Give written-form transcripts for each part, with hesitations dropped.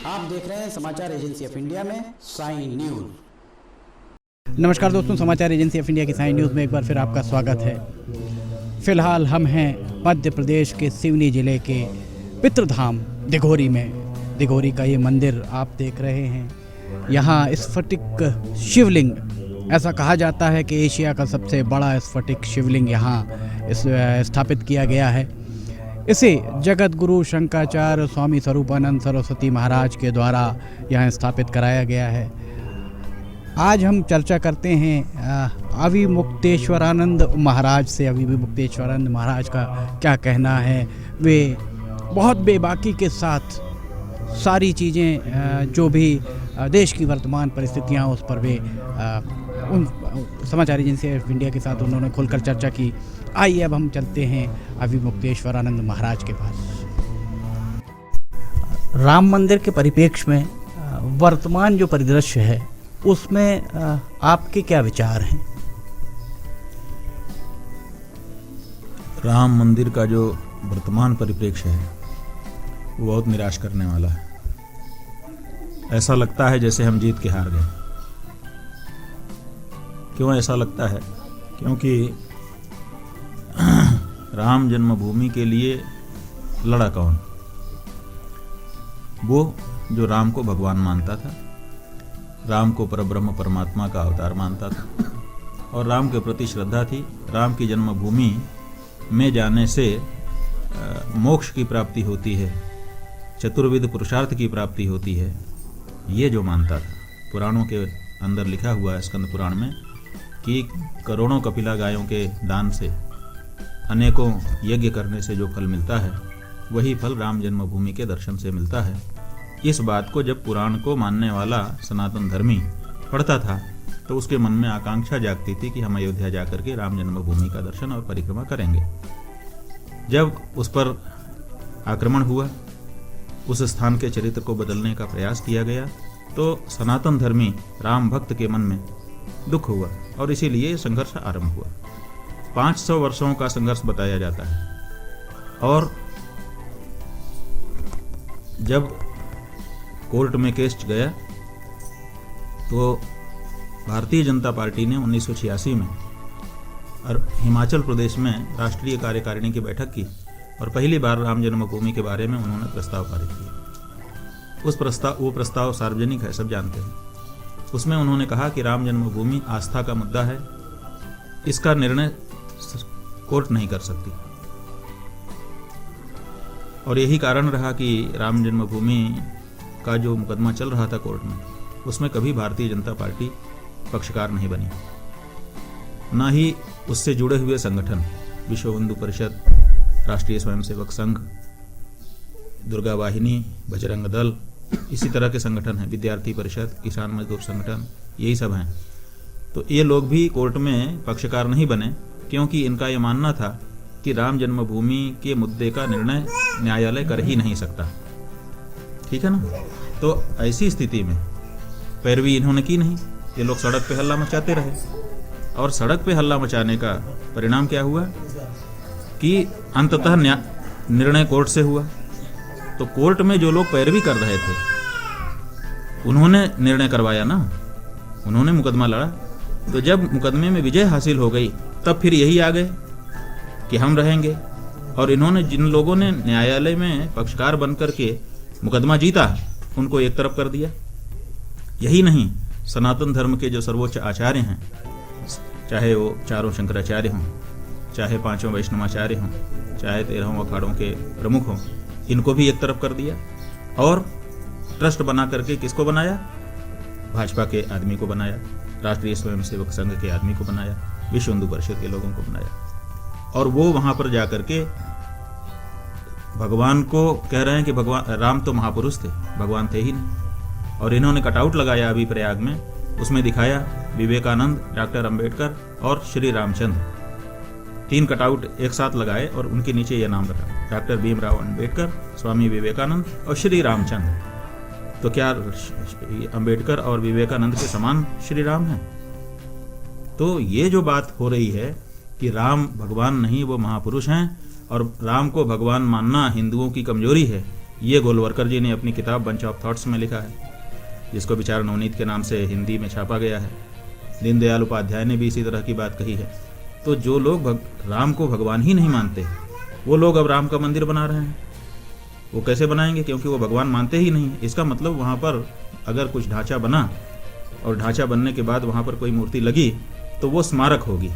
आप देख रहे हैं समाचार एजेंसी ऑफ इंडिया में साइन न्यूज। नमस्कार दोस्तों, समाचार एजेंसी ऑफ इंडिया की साइन न्यूज़ में एक बार फिर आपका स्वागत है। फिलहाल हम हैं मध्य प्रदेश के सिवनी जिले के पितृधाम दिघोरी में। दिघोरी का ये मंदिर आप देख रहे हैं। यहाँ स्फटिक शिवलिंग, ऐसा कहा जाता है कि एशिया का सबसे बड़ा स्फटिक शिवलिंग यहाँ स्थापित किया गया है। इसे जगत गुरु शंकराचार्य स्वामी स्वरूपानंद सरस्वती महाराज के द्वारा यहाँ स्थापित कराया गया है। आज हम चर्चा करते हैं अविमुक्तेश्वरानंद महाराज से। अविमुक्तेश्वरानंद महाराज का क्या कहना है। वे बहुत बेबाकी के साथ सारी चीज़ें जो भी देश की वर्तमान परिस्थितियाँ उस पर वे उन समाचार एजेंसी ऑफ इंडिया के साथ उन्होंने खुलकर चर्चा की। आइए अब हम चलते हैं अविमुक्तेश्वरानंद महाराज के पास। राम मंदिर के परिप्रेक्ष्य में वर्तमान जो परिदृश्य है उसमें आपके क्या विचार हैं? राम मंदिर का जो वर्तमान परिप्रेक्ष्य है वो बहुत निराश करने वाला है। ऐसा लगता है जैसे हम जीत के हार गए। क्यों ऐसा लगता है? क्योंकि राम जन्मभूमि के लिए लड़ा कौन? वो जो राम को भगवान मानता था, राम को परब्रह्म परमात्मा का अवतार मानता था और राम के प्रति श्रद्धा थी। राम की जन्मभूमि में जाने से मोक्ष की प्राप्ति होती है, चतुर्विध पुरुषार्थ की प्राप्ति होती है, ये जो मानता था। पुराणों के अंदर लिखा हुआ है, स्कंद पुराण में, कि करोड़ों कपिला गायों के दान से, अनेकों यज्ञ करने से जो फल मिलता है वही फल राम जन्मभूमि के दर्शन से मिलता है। इस बात को जब पुराण को मानने वाला सनातन धर्मी पढ़ता था तो उसके मन में आकांक्षा जागती थी कि हम अयोध्या जाकर के राम जन्मभूमि का दर्शन और परिक्रमा करेंगे। जब उस पर आक्रमण हुआ, उस स्थान के चरित्र को बदलने का प्रयास किया गया, तो सनातन धर्मी राम भक्त के मन में दुख हुआ और इसीलिए संघर्ष आरंभ हुआ। 500 वर्षों का संघर्ष बताया जाता है। और जब कोर्ट में केस गया तो भारतीय जनता पार्टी ने 1986 में और हिमाचल प्रदेश में राष्ट्रीय कार्यकारिणी की बैठक की और पहली बार राम जन्मभूमि के बारे में उन्होंने प्रस्ताव पारित किया। वो प्रस्ताव सार्वजनिक है, सब जानते हैं। उसमें उन्होंने कहा कि राम जन्मभूमि आस्था का मुद्दा है, इसका निर्णय कोर्ट नहीं कर सकती। और यही कारण रहा कि राम जन्मभूमि का जो मुकदमा चल रहा था कोर्ट में, उसमें कभी भारतीय जनता पार्टी पक्षकार नहीं बनी, न ही उससे जुड़े हुए संगठन, विश्व हिंदू परिषद, राष्ट्रीय स्वयंसेवक संघ, दुर्गा वाहिनी, बजरंग दल, इसी तरह के संगठन हैं, विद्यार्थी परिषद, किसान मजदूर संगठन, यही सब हैं। तो ये लोग भी कोर्ट में पक्षकार नहीं बने क्योंकि इनका ये मानना था कि राम जन्मभूमि के मुद्दे का निर्णय न्यायालय कर ही नहीं सकता। ठीक है ना? तो ऐसी स्थिति में पैरवी इन्होंने की नहीं। ये लोग सड़क पे हल्ला मचाते रहे और सड़क पे हल्ला मचाने का परिणाम क्या हुआ कि अंततः निर्णय कोर्ट से हुआ। तो कोर्ट में जो लोग पैरवी कर रहे थे उन्होंने निर्णय करवाया ना, उन्होंने मुकदमा लड़ा। तो जब मुकदमे में विजय हासिल हो गई तब फिर यही आ गए कि हम रहेंगे। और इन्होंने जिन लोगों ने न्यायालय में पक्षकार बनकर के मुकदमा जीता उनको एक तरफ कर दिया। यही नहीं, सनातन धर्म के जो सर्वोच्च आचार्य हैं, चाहे वो चारों शंकराचार्य हों, चाहे पांचों वैष्णवाचार्य हों, चाहे 13 अखाड़ों के प्रमुख हों, इनको भी एक तरफ कर दिया। और ट्रस्ट बना करके किसको बनाया? भाजपा के आदमी को बनाया, राष्ट्रीय स्वयंसेवक संघ के आदमी को बनाया, विश्व हिंदू परिषद के लोगों को बनाया। और वो वहां पर जाकर के भगवान को कह रहे हैं कि भगवान राम तो महापुरुष थे, भगवान थे ही नहीं। और इन्होंने कटआउट लगाया अभी प्रयाग में, उसमें दिखाया विवेकानंद, डॉक्टर अंबेडकर और श्री रामचंद्र, 3 कटआउट एक साथ लगाए और उनके नीचे यह नाम रखा, डॉक्टर भीमराव अंबेडकर, स्वामी विवेकानंद और श्री रामचंद्र। तो क्या अंबेडकर और विवेकानंद के समान श्री राम हैं? तो ये जो बात हो रही है कि राम भगवान नहीं, वो महापुरुष हैं और राम को भगवान मानना हिंदुओं की कमजोरी है, ये गोलवरकर जी ने अपनी किताब बंच ऑफ थॉट्स में लिखा है, जिसको विचार नवनीत के नाम से हिंदी में छापा गया है। दीनदयाल उपाध्याय ने भी इसी तरह की बात कही है। तो जो लोग राम को भगवान ही नहीं मानते, वो लोग अब राम का मंदिर बना रहे हैं। वो कैसे बनाएंगे? क्योंकि वो भगवान मानते ही नहीं। इसका मतलब वहाँ पर अगर कुछ ढांचा बना और ढांचा बनने के बाद वहाँ पर कोई मूर्ति लगी तो वो स्मारक होगी,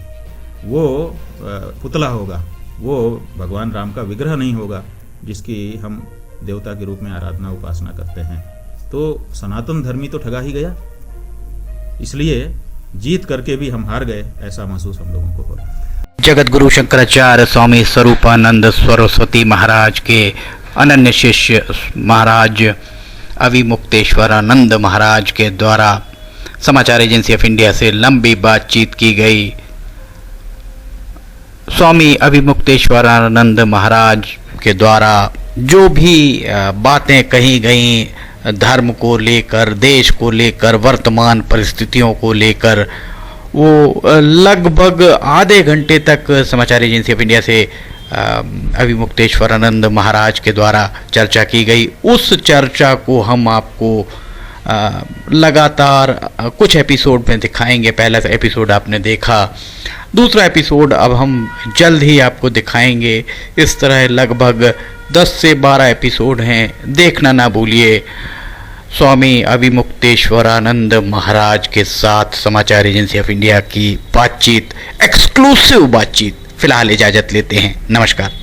वो पुतला होगा, वो भगवान राम का विग्रह नहीं होगा जिसकी हम देवता के रूप में आराधना उपासना करते हैं। तो सनातन धर्मी तो ठगा ही गया। इसलिए जीत करके भी हम हार गए, ऐसा महसूस हम लोगों को हो रहा है। जगत गुरु शंकराचार्य स्वामी स्वरूपानंद सरस्वती महाराज के अनन्य शिष्य महाराज अविमुक्तेश्वरानंद महाराज के द्वारा समाचार एजेंसी ऑफ इंडिया से लंबी बातचीत की गई। स्वामी अविमुक्तेश्वरानंद महाराज के द्वारा जो भी बातें कही गई धर्म को लेकर, देश को लेकर, वर्तमान परिस्थितियों को लेकर, वो लगभग आधे घंटे तक समाचार एजेंसी ऑफ इंडिया से अविमुक्तेश्वरानंद महाराज के द्वारा चर्चा की गई। उस चर्चा को हम आपको लगातार कुछ एपिसोड में दिखाएंगे। पहला एपिसोड आपने देखा, दूसरा एपिसोड अब हम जल्द ही आपको दिखाएंगे। इस तरह लगभग 10 से 12 एपिसोड हैं, देखना ना भूलिए। स्वामी अविमुक्तेश्वरानंद महाराज के साथ समाचार एजेंसी ऑफ इंडिया की बातचीत, एक्सक्लूसिव बातचीत। फिलहाल इजाज़त लेते हैं, नमस्कार।